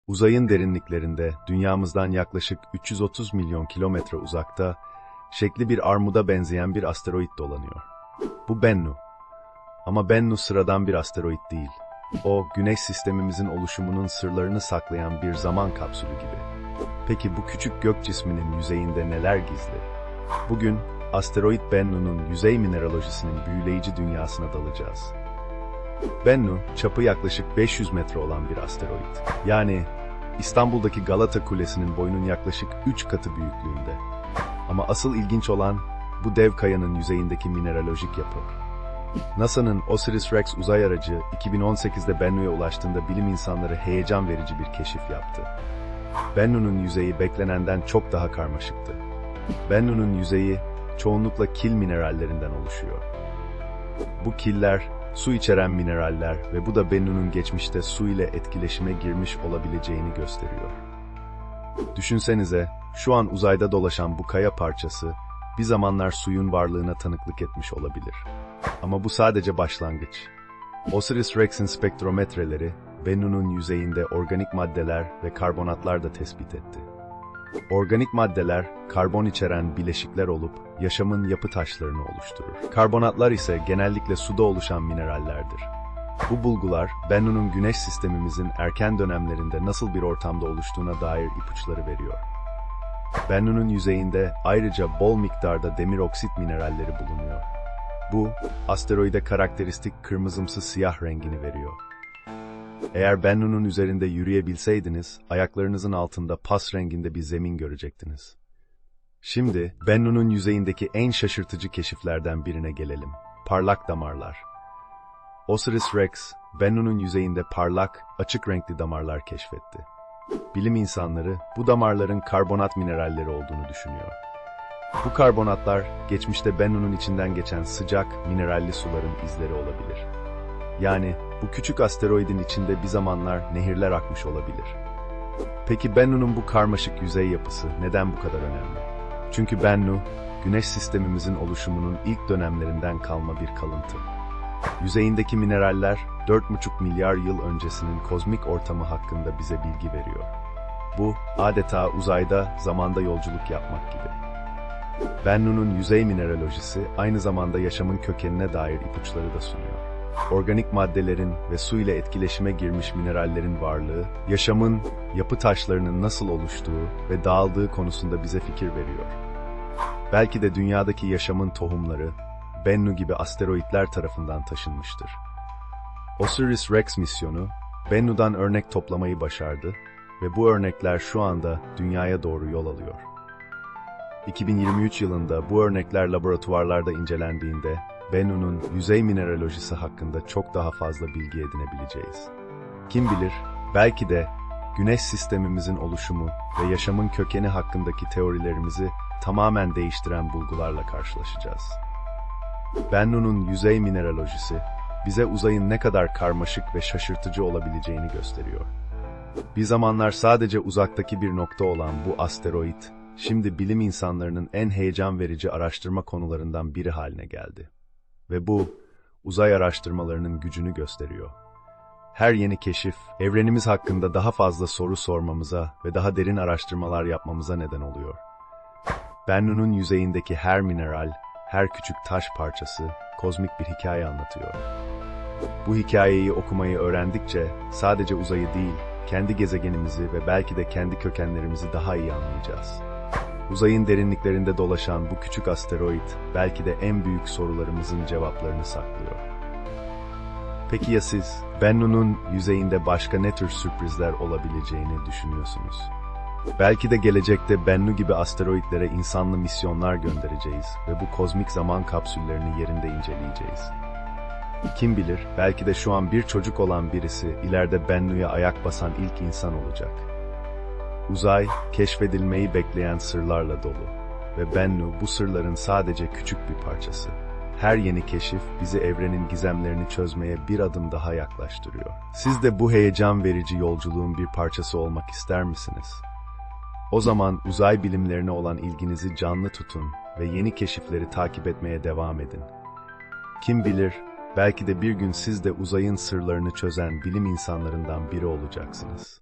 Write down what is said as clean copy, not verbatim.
Uzayın derinliklerinde, dünyamızdan yaklaşık 330 milyon kilometre uzakta, şekli bir armuda benzeyen bir asteroid dolanıyor. Bu Bennu. Ama Bennu sıradan bir asteroid değil. O, Güneş sistemimizin oluşumunun sırlarını saklayan bir zaman kapsülü gibi. Peki bu küçük gök cisminin yüzeyinde neler gizli? Bugün, asteroid Bennu'nun yüzey mineralojisinin büyüleyici dünyasına dalacağız. Bennu, çapı yaklaşık 500 metre olan bir asteroid. Yani İstanbul'daki Galata Kulesi'nin boyunun yaklaşık 3 katı büyüklüğünde. Ama asıl ilginç olan bu dev kayanın yüzeyindeki mineralojik yapı. NASA'nın OSIRIS-REx uzay aracı 2018'de Bennu'ya ulaştığında bilim insanları heyecan verici bir keşif yaptı. Bennu'nun yüzeyi beklenenden çok daha karmaşıktı. Bennu'nun yüzeyi çoğunlukla kil minerallerinden oluşuyor. Bu killer, su içeren mineraller ve bu da Bennu'nun geçmişte su ile etkileşime girmiş olabileceğini gösteriyor. Düşünsenize, şu an uzayda dolaşan bu kaya parçası, bir zamanlar suyun varlığına tanıklık etmiş olabilir. Ama bu sadece başlangıç. OSIRIS-REx'in spektrometreleri, Bennu'nun yüzeyinde organik maddeler ve karbonatlar da tespit etti. Organik maddeler, karbon içeren bileşikler olup yaşamın yapı taşlarını oluşturur. Karbonatlar ise genellikle suda oluşan minerallerdir. Bu bulgular, Bennu'nun Güneş sistemimizin erken dönemlerinde nasıl bir ortamda oluştuğuna dair ipuçları veriyor. Bennu'nun yüzeyinde ayrıca bol miktarda demir oksit mineralleri bulunuyor. Bu, asteroide karakteristik kırmızımsı siyah rengini veriyor. Eğer Bennu'nun üzerinde yürüyebilseydiniz, ayaklarınızın altında pas renginde bir zemin görecektiniz. Şimdi, Bennu'nun yüzeyindeki en şaşırtıcı keşiflerden birine gelelim. Parlak damarlar. OSIRIS-REx, Bennu'nun yüzeyinde parlak, açık renkli damarlar keşfetti. Bilim insanları, bu damarların karbonat mineralleri olduğunu düşünüyor. Bu karbonatlar, geçmişte Bennu'nun içinden geçen sıcak, mineralli suların izleri olabilir. Yani, bu küçük asteroidin içinde bir zamanlar nehirler akmış olabilir. Peki Bennu'nun bu karmaşık yüzey yapısı neden bu kadar önemli? Çünkü Bennu, Güneş sistemimizin oluşumunun ilk dönemlerinden kalma bir kalıntı. Yüzeyindeki mineraller, 4,5 milyar yıl öncesinin kozmik ortamı hakkında bize bilgi veriyor. Bu, adeta uzayda, zamanda yolculuk yapmak gibi. Bennu'nun yüzey mineralojisi, aynı zamanda yaşamın kökenine dair ipuçları da sunuyor. Organik maddelerin ve su ile etkileşime girmiş minerallerin varlığı, yaşamın, yapı taşlarının nasıl oluştuğu ve dağıldığı konusunda bize fikir veriyor. Belki de dünyadaki yaşamın tohumları, Bennu gibi asteroidler tarafından taşınmıştır. OSIRIS-REx misyonu, Bennu'dan örnek toplamayı başardı ve bu örnekler şu anda dünyaya doğru yol alıyor. 2023 yılında bu örnekler laboratuvarlarda incelendiğinde, Bennu'nun yüzey mineralojisi hakkında çok daha fazla bilgi edinebileceğiz. Kim bilir, belki de Güneş sistemimizin oluşumu ve yaşamın kökeni hakkındaki teorilerimizi tamamen değiştiren bulgularla karşılaşacağız. Bennu'nun yüzey mineralojisi, bize uzayın ne kadar karmaşık ve şaşırtıcı olabileceğini gösteriyor. Bir zamanlar sadece uzaktaki bir nokta olan bu asteroid, şimdi bilim insanlarının en heyecan verici araştırma konularından biri haline geldi. Ve bu, uzay araştırmalarının gücünü gösteriyor. Her yeni keşif, evrenimiz hakkında daha fazla soru sormamıza ve daha derin araştırmalar yapmamıza neden oluyor. Bennu'nun yüzeyindeki her mineral, her küçük taş parçası, kozmik bir hikaye anlatıyor. Bu hikayeyi okumayı öğrendikçe, sadece uzayı değil, kendi gezegenimizi ve belki de kendi kökenlerimizi daha iyi anlayacağız. Uzayın derinliklerinde dolaşan bu küçük asteroid, belki de en büyük sorularımızın cevaplarını saklıyor. Peki ya siz, Bennu'nun yüzeyinde başka ne tür sürprizler olabileceğini düşünüyorsunuz? Belki de gelecekte Bennu gibi asteroidlere insanlı misyonlar göndereceğiz ve bu kozmik zaman kapsüllerini yerinde inceleyeceğiz. Kim bilir, belki de şu an bir çocuk olan birisi, ileride Bennu'ya ayak basan ilk insan olacak. Uzay, keşfedilmeyi bekleyen sırlarla dolu ve Bennu bu sırların sadece küçük bir parçası. Her yeni keşif bizi evrenin gizemlerini çözmeye bir adım daha yaklaştırıyor. Siz de bu heyecan verici yolculuğun bir parçası olmak ister misiniz? O zaman uzay bilimlerine olan ilginizi canlı tutun ve yeni keşifleri takip etmeye devam edin. Kim bilir, belki de bir gün siz de uzayın sırlarını çözen bilim insanlarından biri olacaksınız.